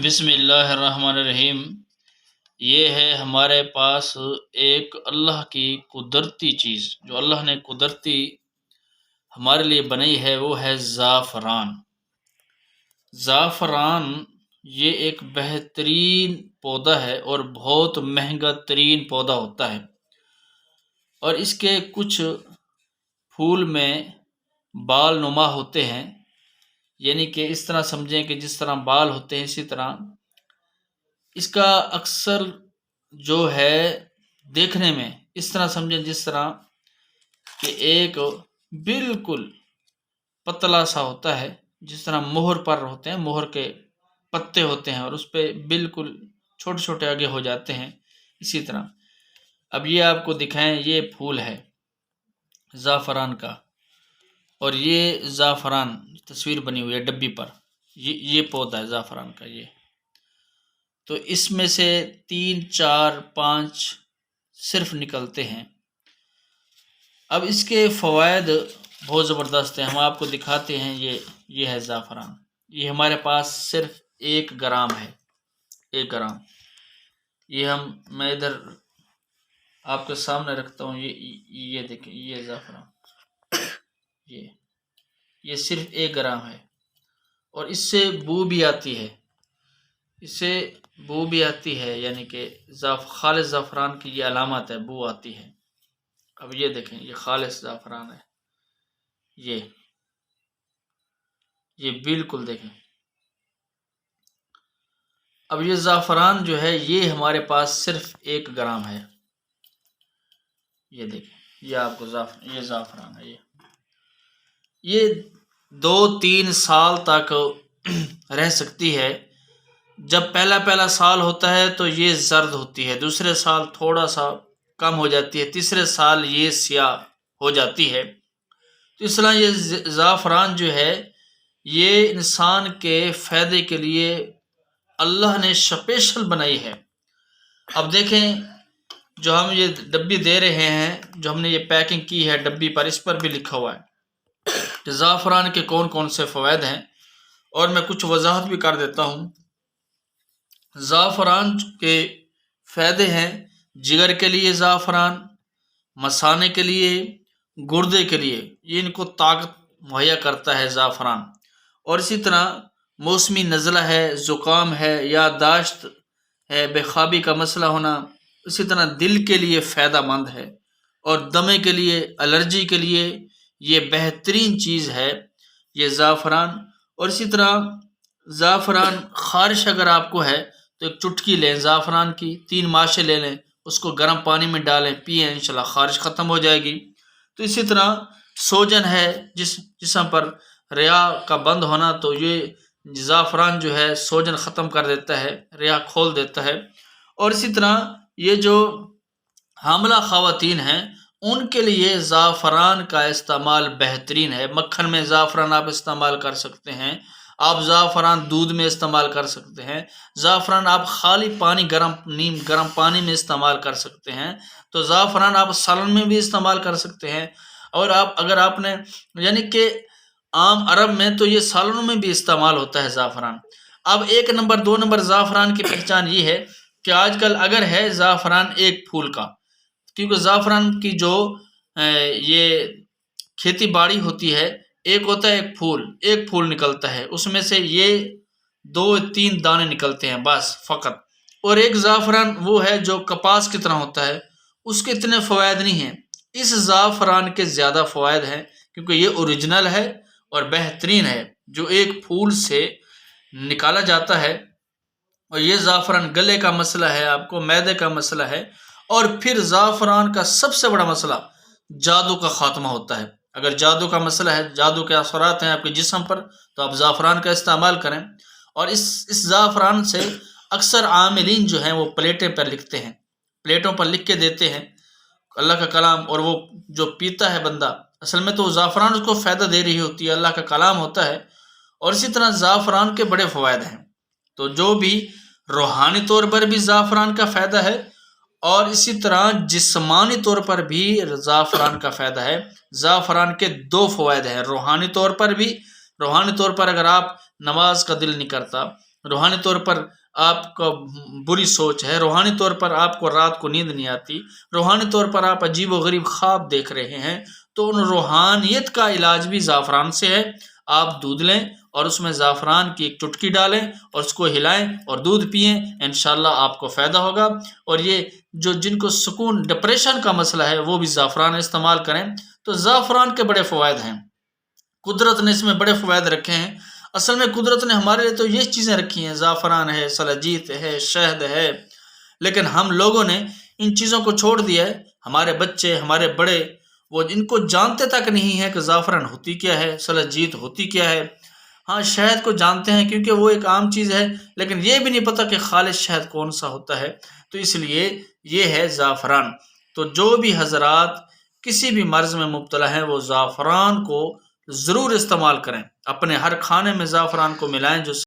بسم اللہ الرحمن الرحیم۔ یہ ہے ہمارے پاس ایک اللہ کی قدرتی چیز جو اللہ نے قدرتی ہمارے لیے بنائی ہے، وہ ہے زعفران۔ زعفران یہ ایک بہترین پودا ہے اور بہت مہنگا ترین پودا ہوتا ہے، اور اس کے کچھ پھول میں بال نما ہوتے ہیں، یعنی کہ اس طرح سمجھیں کہ جس طرح بال ہوتے ہیں اسی طرح اس کا اکثر جو ہے دیکھنے میں اس طرح سمجھیں جس طرح کہ ایک بالکل پتلا سا ہوتا ہے، جس طرح مہر پر ہوتے ہیں، مہر کے پتے ہوتے ہیں اور اس پہ بالکل چھوٹے چھوٹے آگے ہو جاتے ہیں، اسی طرح اب یہ آپ کو دکھائیں، یہ پھول ہے زعفران کا، اور یہ زعفران تصویر بنی ہوئی ہے ڈبی پر، یہ پودا ہے زعفران کا۔ یہ تو اس میں سے 3 4 5 صرف نکلتے ہیں۔ اب اس کے فوائد بہت زبردست ہیں، ہم آپ کو دکھاتے ہیں۔ یہ ہے زعفران، یہ ہمارے پاس صرف 1 گرام ہے، 1 گرام۔ یہ میں ادھر آپ کے سامنے رکھتا ہوں، یہ دیکھیں، یہ زعفران، یہ صرف 1 گرام ہے، اور اس سے بو بھی آتی ہے، اس سے بو بھی آتی ہے، یعنی کہ خالص زعفران کی یہ علامت ہے، بو آتی ہے۔ اب یہ دیکھیں، یہ خالص زعفران ہے، یہ بالکل دیکھیں۔ اب یہ زعفران جو ہے یہ ہمارے پاس صرف 1 گرام ہے، یہ دیکھیں، یہ آپ کو یہ زعفران ہے، یہ 2-3 سال تک رہ سکتی ہے۔ جب پہلا سال ہوتا ہے تو یہ زرد ہوتی ہے، دوسرے سال تھوڑا سا کم ہو جاتی ہے، تیسرے سال یہ سیاہ ہو جاتی ہے۔ تو اس طرح یہ زعفران جو ہے یہ انسان کے فائدے کے لیے اللہ نے اسپیشل بنائی ہے۔ اب دیکھیں، جو ہم یہ ڈبی دے رہے ہیں، جو ہم نے یہ پیکنگ کی ہے ڈبی پر، اس پر بھی لکھا ہوا ہے کہ زعفران کے کون کون سے فوائد ہیں، اور میں کچھ وضاحت بھی کر دیتا ہوں۔ زعفران کے فائدے ہیں: جگر کے لیے زعفران، مثانے کے لیے، گردے کے لیے، یہ ان کو طاقت مہیا کرتا ہے زعفران، اور اسی طرح موسمی نزلہ ہے، زکام ہے، یادداشت ہے، بے خوابی کا مسئلہ ہونا، اسی طرح دل کے لیے فائدہ مند ہے، اور دمے کے لیے، الرجی کے لیے یہ بہترین چیز ہے یہ زعفران۔ اور اسی طرح زعفران خارش اگر آپ کو ہے تو ایک چٹکی لیں زعفران کی، 3 ماشے لے لیں، اس کو گرم پانی میں ڈالیں، پئیں، انشاءاللہ خارش ختم ہو جائے گی۔ تو اسی طرح سوجن ہے، جسم پر ریا کا بند ہونا، تو یہ زعفران جو ہے سوجن ختم کر دیتا ہے، ریا کھول دیتا ہے۔ اور اسی طرح یہ جو حاملہ خواتین ہیں ان کے لیے زعفران کا استعمال بہترین ہے۔ مکھن میں زعفران آپ استعمال کر سکتے ہیں، آپ زعفران دودھ میں استعمال کر سکتے ہیں، زعفران آپ خالی پانی نیم گرم پانی میں استعمال کر سکتے ہیں، تو زعفران آپ سالن میں بھی استعمال کر سکتے ہیں، اور اگر آپ نے، یعنی کہ عام عرب میں تو یہ سالنوں میں بھی استعمال ہوتا ہے زعفران۔ اب 1 نمبر 2 نمبر زعفران کی پہچان یہ ہے کہ آج کل اگر ہے زعفران ایک پھول کا، کیونکہ زعفران کی جو یہ کھیتی باڑی ہوتی ہے، ایک ہوتا ہے ایک پھول نکلتا ہے، اس میں سے یہ 2-3 دانے نکلتے ہیں بس فقط، اور ایک زعفران وہ ہے جو کپاس کی طرح ہوتا ہے، اس کے اتنے فوائد نہیں ہیں، اس زعفران کے زیادہ فوائد ہیں، کیونکہ یہ اوریجنل ہے اور بہترین ہے، جو ایک پھول سے نکالا جاتا ہے۔ اور یہ زعفران گلے کا مسئلہ ہے، آپ کو معدے کا مسئلہ ہے، اور پھر زعفران کا سب سے بڑا مسئلہ جادو کا خاتمہ ہوتا ہے۔ اگر جادو کا مسئلہ ہے، جادو کے اثرات ہیں آپ کے جسم پر، تو آپ زعفران کا استعمال کریں۔ اور اس زعفران سے اکثر عاملین جو ہیں وہ پلیٹیں پر لکھتے ہیں، پلیٹوں پر لکھ کے دیتے ہیں اللہ کا کلام، اور وہ جو پیتا ہے بندہ، اصل میں تو زعفران اس کو فائدہ دے رہی ہوتی ہے، اللہ کا کلام ہوتا ہے۔ اور اسی طرح زعفران کے بڑے فوائد ہیں، تو جو بھی روحانی طور پر بھی زعفران کا فائدہ ہے، اور اسی طرح جسمانی طور پر بھی زعفران کا فائدہ ہے۔ زعفران کے 2 فوائد ہیں، روحانی طور پر بھی، روحانی طور پر اگر آپ نماز کا دل نہیں کرتا، روحانی طور پر آپ کا بری سوچ ہے، روحانی طور پر آپ کو رات کو نیند نہیں آتی، روحانی طور پر آپ عجیب و غریب خواب دیکھ رہے ہیں، تو ان روحانیت کا علاج بھی زعفران سے ہے۔ آپ دودھ لیں اور اس میں زعفران کی ایک چٹکی ڈالیں اور اس کو ہلائیں اور دودھ پئیں، انشاءاللہ آپ کو فائدہ ہوگا۔ اور یہ جن کو سکون ڈپریشن کا مسئلہ ہے وہ بھی زعفران استعمال کریں۔ تو زعفران کے بڑے فوائد ہیں، قدرت نے اس میں بڑے فوائد رکھے ہیں۔ اصل میں قدرت نے ہمارے لیے تو یہ چیزیں رکھی ہیں، زعفران ہے، سلاجیت ہے، شہد ہے، لیکن ہم لوگوں نے ان چیزوں کو چھوڑ دیا ہے۔ ہمارے بچے، ہمارے بڑے، وہ ان کو جانتے تک نہیں ہے کہ زعفران ہوتی کیا ہے، سلاجیت ہوتی کیا ہے۔ ہاں، شہد کو جانتے ہیں کیونکہ وہ ایک عام چیز ہے، لیکن یہ بھی نہیں پتہ کہ خالص شہد کون سا ہوتا ہے۔ تو اس لیے یہ ہے زعفران۔ تو جو بھی حضرات کسی بھی مرض میں مبتلا ہیں وہ زعفران کو ضرور استعمال کریں، اپنے ہر کھانے میں زعفران کو ملائیں، جو